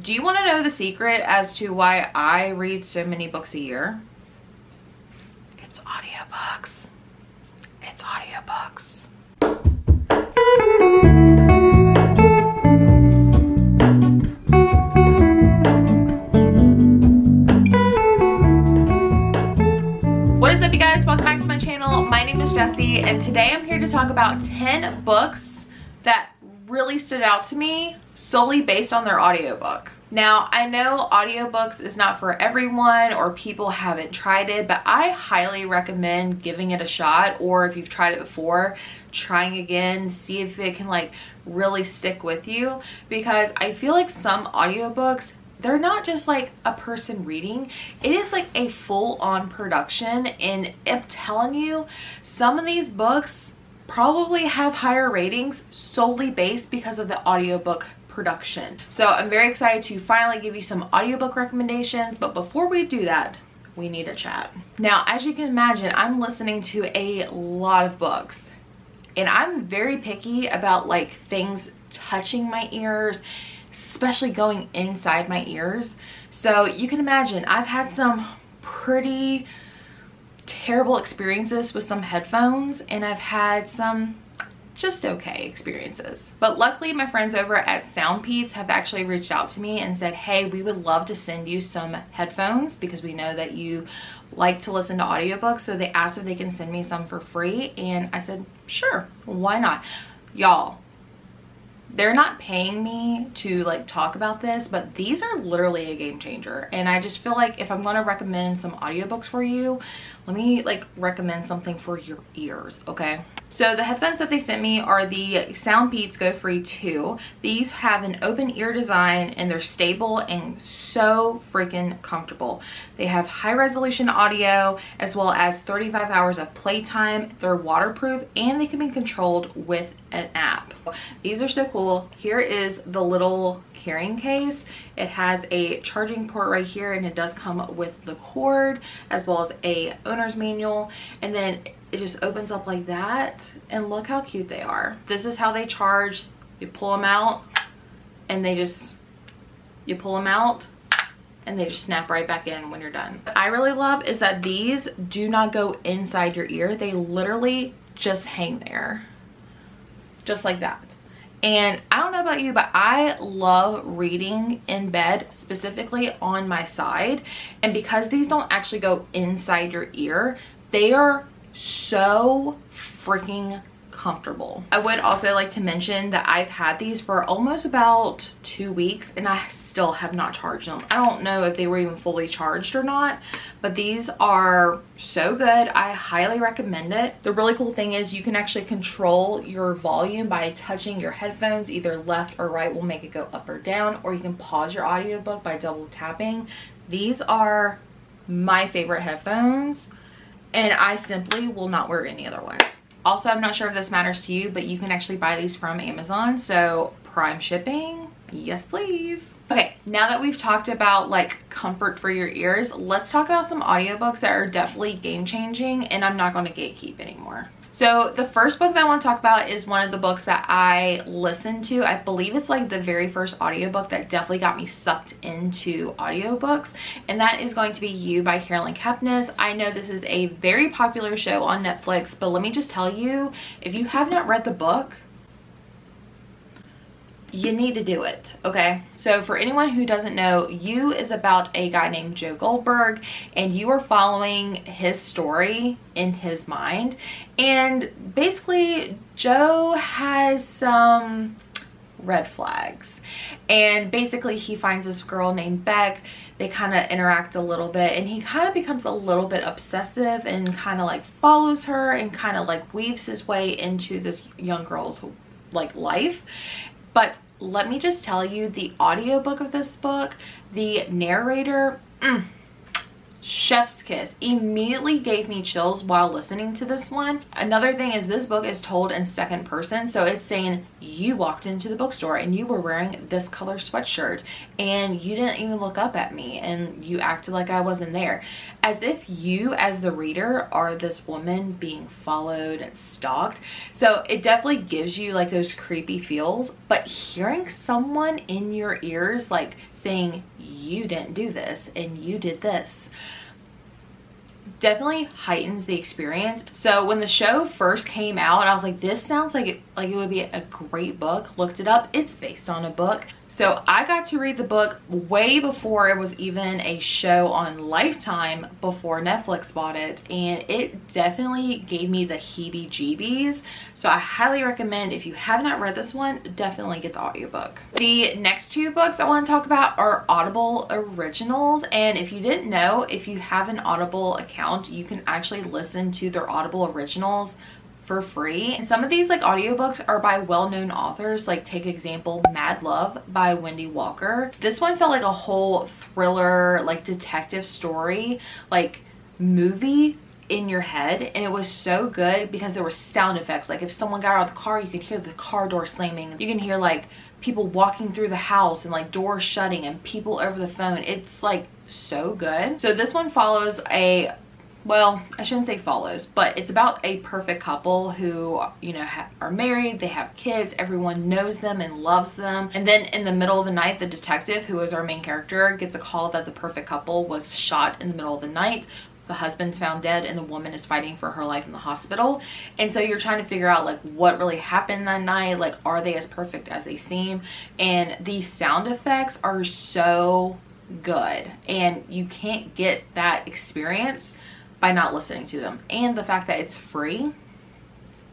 Do you want to know the secret as to why I read so many books a year? It's audiobooks. It's audiobooks. What is up, you guys? Welcome back to my channel. My name is Jessie, and today I'm here to talk about 10 books that really stood out to me solely based on their audiobook. Now, I know audiobooks is not for everyone or people haven't tried it, but I highly recommend giving it a shot, or if you've tried it before, trying again, see if it can like really stick with you, because I feel like some audiobooks, they're not just like a person reading, it is like a full-on production. And I'm telling you, some of these books probably have higher ratings solely based because of the audiobook production. So I'm very excited to finally give you some audiobook recommendations, but before we do that, we need to chat. Now, as you can imagine, I'm listening to a lot of books, and I'm very picky about like things touching my ears, especially going inside my ears. So you can imagine I've had some pretty terrible experiences with some headphones, and I've had some just okay experiences. But luckily my friends over at Soundpeats have actually reached out to me and said, hey, we would love to send you some headphones because we know that you like to listen to audiobooks. So they asked if they can send me some for free, and I said, sure, why not? Y'all, they're not paying me to like talk about this, but these are literally a game changer. And I just feel like if I'm going to recommend some audiobooks for you, let me like recommend something for your ears, okay? So the headphones that they sent me are the Soundpeats Go Free 2. These have an open ear design, and they're stable and so freaking comfortable. They have high resolution audio as well as 35 hours of playtime. They're waterproof, and they can be controlled with an app. These are so cool. Here is the little carrying case. It has a charging port right here, and it does come with the cord as well as a owner's manual, and then it just opens up like that, and look how cute they are. This is how they charge. You pull them out, and you pull them out, and they just snap right back in when you're done. What I really love is that these do not go inside your ear. They literally just hang there, just like that. And I don't know about you, but I love reading in bed, specifically on my side. And because these don't actually go inside your ear, they are so freaking comfortable. I would also like to mention that I've had these for almost about 2 weeks, and I still have not charged them. I don't know if they were even fully charged or not, but these are so good. I highly recommend it. The really cool thing is you can actually control your volume by touching your headphones. Either left or right will make it go up or down, or you can pause your audiobook by double tapping. These are my favorite headphones, and I simply will not wear any other ones. Also, I'm not sure if this matters to you, but you can actually buy these from Amazon, so Prime shipping, yes please. Okay, now that we've talked about like comfort for your ears, let's talk about some audiobooks that are definitely game changing, and I'm not going to gatekeep anymore. So the first book that I want to talk about is one of the books that I listened to. I believe it's like the very first audiobook that definitely got me sucked into audiobooks, and that is going to be You by Carolyn Kepnes. I know this is a very popular show on Netflix, but let me just tell you, if you have not read the book, you need to do it, okay? So for anyone who doesn't know, You is about a guy named Joe Goldberg, and you are following his story in his mind. And basically, Joe has some red flags, and basically he finds this girl named Beck. They kind of interact a little bit, and he kind of becomes a little bit obsessive and kind of like follows her and kind of like weaves his way into this young girl's like life. But let me just tell you, the audiobook of this book, the narrator, chef's kiss, immediately gave me chills while listening to this one. Another thing is this book is told in second person, so it's saying you walked into the bookstore and you were wearing this color sweatshirt and you didn't even look up at me and you acted like I wasn't there, as if you as the reader are this woman being followed and stalked. So it definitely gives you like those creepy feels, but hearing someone in your ears like saying you didn't do this and you did this. Definitely heightens the experience. So when the show first came out, I was like, this sounds like it would be a great book. Looked it up. It's based on a book. So I got to read the book way before it was even a show on Lifetime, before Netflix bought it, and it definitely gave me the heebie-jeebies. So I highly recommend, if you have not read this one, definitely get the audiobook. The next two books I want to talk about are Audible Originals, and if you didn't know, if you have an Audible account, you can actually listen to their Audible Originals for free. And some of these like audiobooks are by well-known authors, like take example Mad Love by Wendy Walker. This one felt like a whole thriller, like detective story, like movie in your head, and it was so good because there were sound effects. Like if someone got out of the car, you could hear the car door slamming. You can hear like people walking through the house and like doors shutting and people over the phone. It's like so good. So this one follows a, well, I shouldn't say follows, but it's about a perfect couple who, you know, are married, they have kids, everyone knows them and loves them. And then in the middle of the night, the detective, who is our main character, gets a call that the perfect couple was shot in the middle of the night. The husband's found dead and the woman is fighting for her life in the hospital. And so you're trying to figure out like what really happened that night. Like, are they as perfect as they seem? And these sound effects are so good, and you can't get that experience by not listening to them. And the fact that it's free,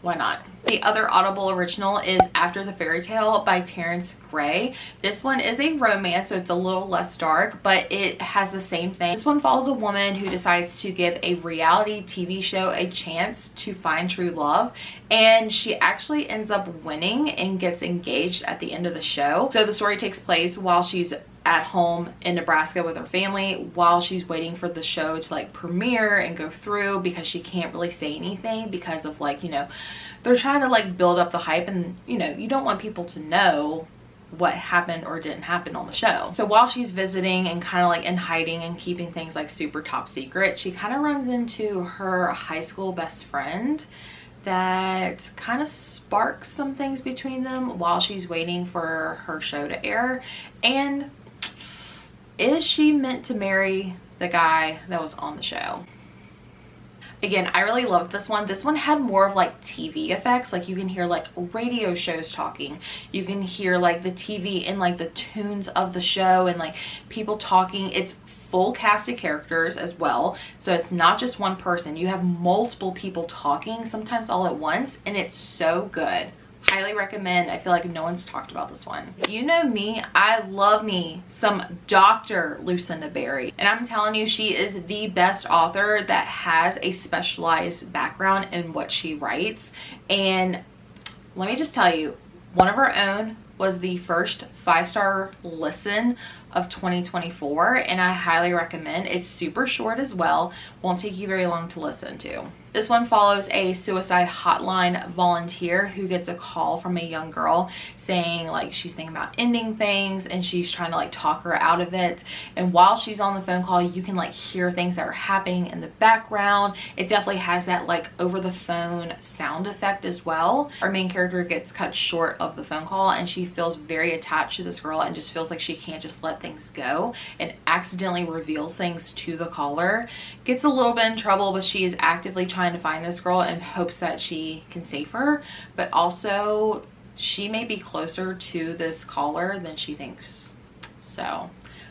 why not? The other Audible original is After the Fairy Tale by Terrence Gray. This one is a romance, so it's a little less dark, but it has the same thing. This one follows a woman who decides to give a reality TV show a chance to find true love, and she actually ends up winning and gets engaged at the end of the show. So the story takes place while she's at home in Nebraska with her family, while she's waiting for the show to like premiere and go through, because she can't really say anything because of like, you know, they're trying to like build up the hype, and you know, you don't want people to know what happened or didn't happen on the show. So while she's visiting and kind of like in hiding and keeping things like super top secret, she kind of runs into her high school best friend that kind of sparks some things between them while she's waiting for her show to air. And is she meant to marry the guy that was on the show? Again, I really loved this one. This one had more of like TV effects. Like you can hear like radio shows talking. You can hear like the TV and like the tunes of the show and like people talking. It's full cast of characters as well. So it's not just one person. You have multiple people talking, sometimes all at once, and it's so good. Highly recommend. I feel like no one's talked about this one. You know me, I love me some Dr. Lucinda Berry, and I'm telling you, she is the best author that has a specialized background in what she writes. And let me just tell you, one of her own was the first 5-star listen of 2024, and I highly recommend. It's super short as well, won't take you very long to listen to. This one follows a suicide hotline volunteer who gets a call from a young girl saying like she's thinking about ending things, and she's trying to like talk her out of it. And while she's on the phone call, you can like hear things that are happening in the background. It definitely has that like over the phone sound effect as well. Our main character gets cut short of the phone call, and she feels very attached to this girl and just feels like she can't just let things go, and accidentally reveals things to the caller. Gets a little bit in trouble, but she is actively trying to find this girl in hopes that she can save her, but also she may be closer to this caller than she thinks. So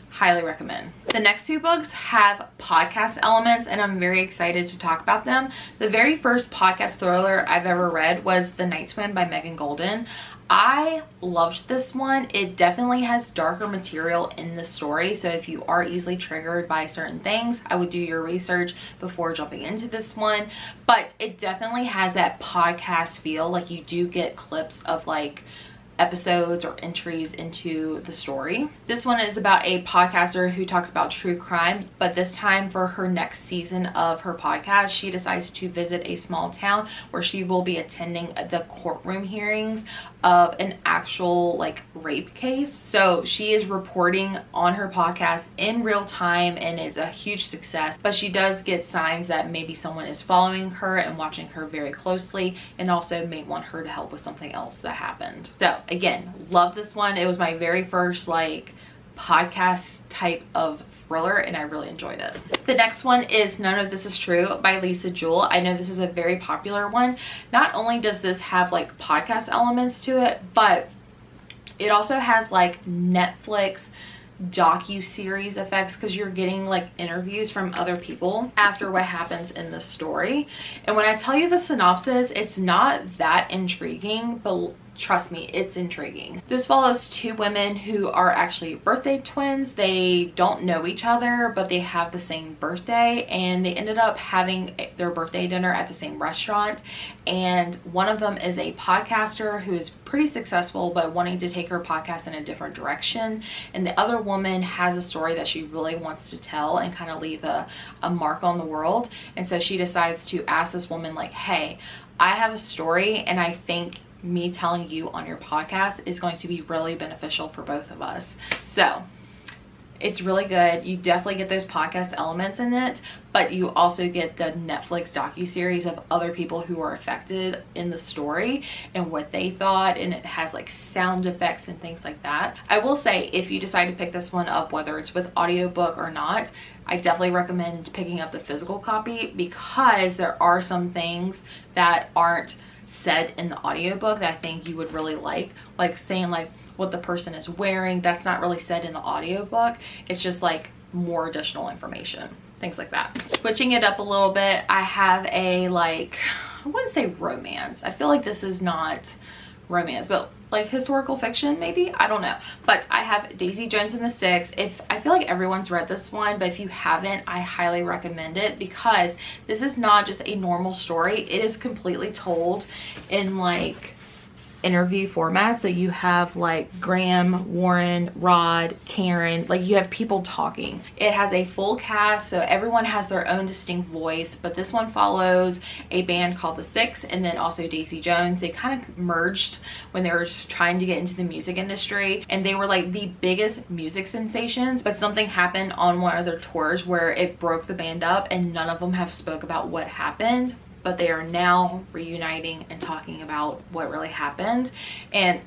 highly recommend. The next two books have podcast elements, and I'm very excited to talk about them. The very first podcast thriller I've ever read was The Night Swim by Megan Golden. I loved this one. It definitely has darker material in the story, so if you are easily triggered by certain things, I would do your research before jumping into this one. But it definitely has that podcast feel. Like you do get clips of like episodes or entries into the story. This one is about a podcaster who talks about true crime, but this time for her next season of her podcast, she decides to visit a small town where she will be attending the courtroom hearings of an actual like rape case. So she is reporting on her podcast in real time, and it's a huge success, but she does get signs that maybe someone is following her and watching her very closely, and also may want her to help with something else that happened. So again, love this one. It was my very first like podcast type of thriller, and I really enjoyed it. The next one is None of This Is True by Lisa Jewell. I know this is a very popular one. Not only does this have like podcast elements to it, but it also has like Netflix docu-series effects, because you're getting like interviews from other people after what happens in the story. And when I tell you the synopsis, it's not that intriguing, but trust me, it's intriguing. This follows two women who are actually birthday twins. They don't know each other, but they have the same birthday, and they ended up having their birthday dinner at the same restaurant. And one of them is a podcaster who is pretty successful but wanting to take her podcast in a different direction, and the other woman has a story that she really wants to tell and kind of leave a mark on the world. And so she decides to ask this woman like, hey, I have a story, and I think me telling you on your podcast is going to be really beneficial for both of us. So it's really good. You definitely get those podcast elements in it, but you also get the Netflix docu-series of other people who are affected in the story and what they thought, and it has like sound effects and things like that. I will say, if you decide to pick this one up, whether it's with audiobook or not, I definitely recommend picking up the physical copy, because there are some things that aren't said in the audiobook that I think you would really like saying like what the person is wearing. That's not really said in the audiobook. It's just like more additional information, things like that. Switching it up a little bit, I have a like, I wouldn't say romance. I feel like this is not romance, but like historical fiction maybe, I don't know. But I have Daisy Jones and the Six. I feel like everyone's read this one, but if you haven't, I highly recommend it, because this is not just a normal story. It is completely told in like interview format. So you have like Graham, Warren, Rod, Karen, like you have people talking. It has a full cast, so everyone has their own distinct voice, but this one follows a band called the Six, and then also Daisy Jones. They kind of merged when they were just trying to get into the music industry, and they were like the biggest music sensations, but something happened on one of their tours where it broke the band up, and none of them have spoke about what happened. But they are now reuniting and talking about what really happened. And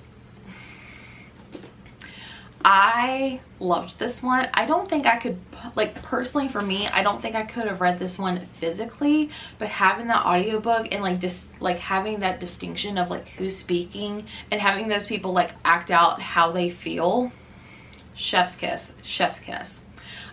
I loved this one. I don't think I could, like personally for me, I don't think I could have read this one physically, but having the audiobook and like just like having that distinction of like who's speaking and having those people like act out how they feel, chef's kiss, chef's kiss.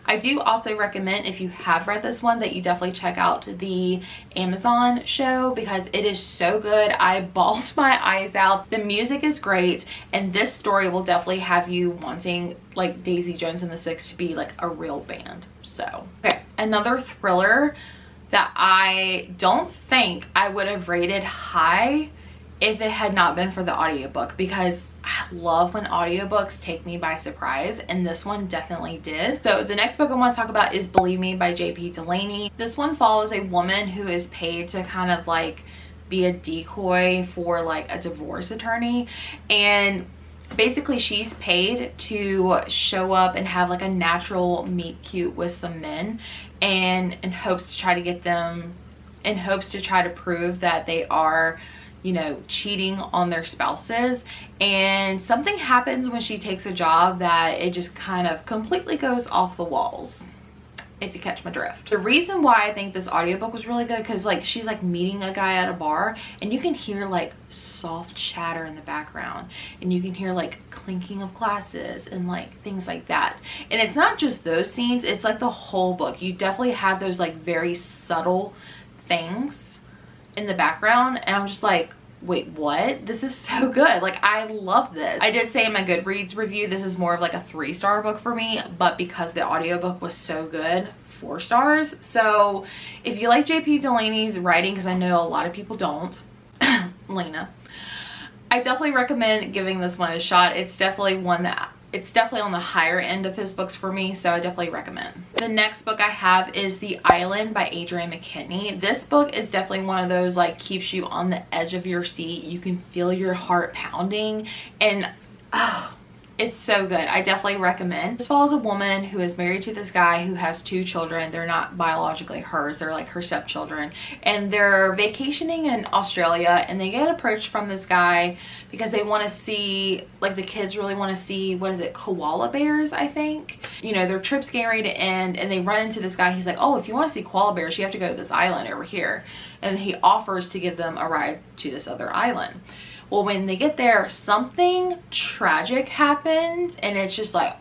I do also recommend, if you have read this one, that you definitely check out the Amazon show, because it is so good. I bawled my eyes out. The music is great, and this story will definitely have you wanting like Daisy Jones and the Six to be like a real band. So, okay, another thriller that I don't think I would have rated high if it had not been for the audiobook, because I love when audiobooks take me by surprise, and this one definitely did. So the next book I want to talk about is Believe Me by J.P. Delaney. This one follows a woman who is paid to kind of like be a decoy for like a divorce attorney, and basically she's paid to show up and have like a natural meet cute with some men, and in hopes to try to get them, in hopes to try to prove that they are, you know, cheating on their spouses. And something happens when she takes a job that it just kind of completely goes off the walls, if you catch my drift. The reason why I think this audiobook was really good, because like she's like meeting a guy at a bar, and you can hear like soft chatter in the background, and you can hear like clinking of glasses and like things like that. And it's not just those scenes, it's like the whole book. You definitely have those like very subtle things in the background, and I'm just like, wait, what? This is so good. Like, I love this. I did say in my Goodreads review, this is more of like a 3-star book for me, but because the audiobook was so good, 4 stars. So if you like JP Delaney's writing, because I know a lot of people don't, Lena, I definitely recommend giving this one a shot. It's definitely one that, it's definitely on the higher end of his books for me, so I definitely recommend. The next book I have is The Island by Adrienne McKinney. This book is definitely one of those like keeps you on the edge of your seat. You can feel your heart pounding, and It's so good. I definitely recommend. This follows a woman who is married to this guy who has 2 children. They're not biologically hers. They're like her stepchildren. And they're vacationing in Australia, and they get approached from this guy because they want to see, like the kids really want to see, what is it, koala bears, I think. You know, their trip's getting ready to end, and they run into this guy. He's like, oh, if you want to see koala bears, you have to go to this island over here. And he offers to give them a ride to this other island. Well, when they get there, something tragic happens, and it's just like,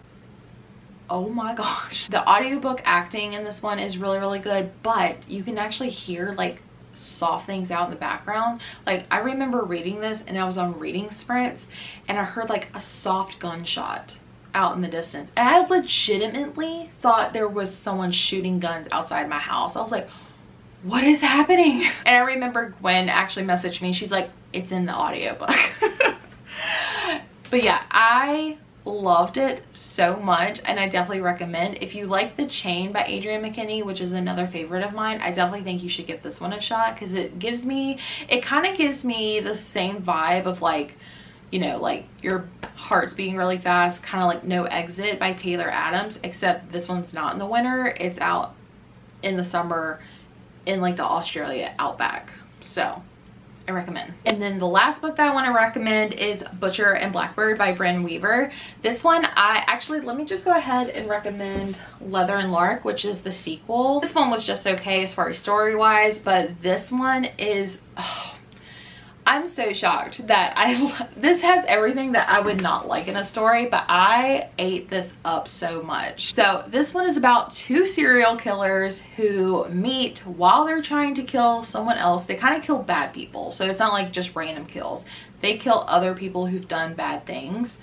oh my gosh. The audiobook acting in this one is really, really good, but you can actually hear like soft things out in the background. Like, I remember reading this and I was on reading sprints, and I heard like a soft gunshot out in the distance, and I legitimately thought there was someone shooting guns outside my house. I was like, what is happening? And I remember Gwen actually messaged me. She's like, it's in the audiobook. But yeah, I loved it so much, and I definitely recommend. If you like The Chain by Adrienne McKinney, which is another favorite of mine, I definitely think you should give this one a shot, because it kind of gives me the same vibe of like, you know, like your heart's beating really fast, kind of like No Exit by Taylor Adams, except this one's not in the winter. It's out in the summer in like the Australia outback. So I recommend. And then the last book that I want to recommend is Butcher and Blackbird by Bryn Weaver. This one, let me just go ahead and recommend Leather and Lark, which is the sequel. This one was just okay as far as story wise, but this one is, I'm so shocked that this has everything that I would not like in a story, but I ate this up so much. So this one is about 2 serial killers who meet while they're trying to kill someone else. They kind of kill bad people, so it's not like just random kills. They kill other people who've done bad things,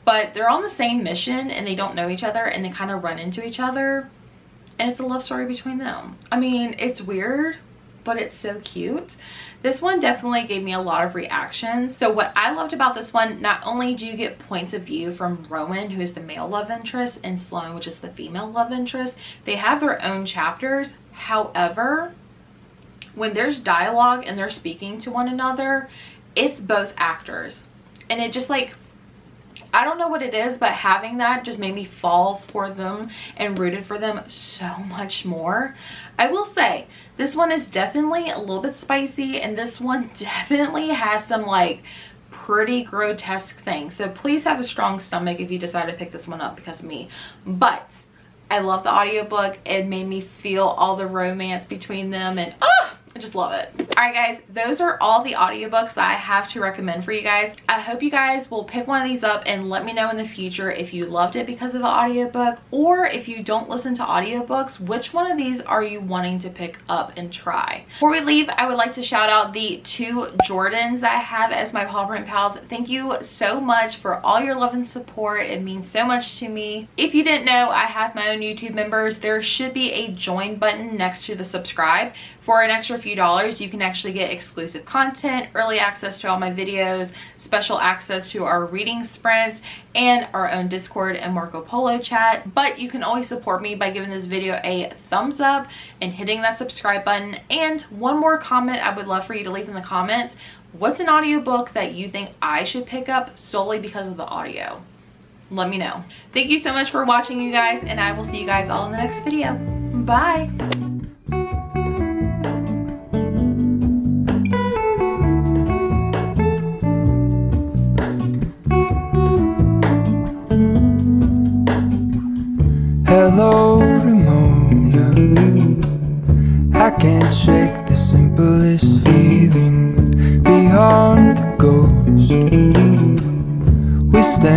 but they're on the same mission and they don't know each other, and they kind of run into each other, and it's a love story between them. I mean, it's weird, but it's so cute. This one definitely gave me a lot of reactions. So what I loved about this one, not only do you get points of view from Rowan, who is the male love interest, and Sloane, which is the female love interest. They have their own chapters. However, when there's dialogue and they're speaking to one another, it's both actors. And it just like, I don't know what it is, but having that just made me fall for them and rooted for them so much more. I will say, this one is definitely a little bit spicy, and this one definitely has some like pretty grotesque things. So please have a strong stomach if you decide to pick this one up because of me. But I love the audiobook. It made me feel all the romance between them, and I just love it. All right, guys, those are all the audiobooks that I have to recommend for you guys. I hope you guys will pick one of these up and let me know in the future if you loved it because of the audiobook, or if you don't listen to audiobooks, which one of these are you wanting to pick up and try. Before we leave, I would like to shout out the 2 Jordans that I have as my paw print pals. Thank you so much for all your love and support. It means so much to me. If you didn't know, I have my own YouTube members. There should be a join button next to the subscribe. For an extra few dollars, you can actually get exclusive content, early access to all my videos, special access to our reading sprints, and our own Discord and Marco Polo chat. But you can always support me by giving this video a thumbs up and hitting that subscribe button. And one more comment I would love for you to leave in the comments. What's an audiobook that you think I should pick up solely because of the audio? Let me know. Thank you so much for watching, you guys, and I will see you guys all in the next video. Bye. Hello, Ramona. I can't shake the simplest feeling beyond the ghost. We stand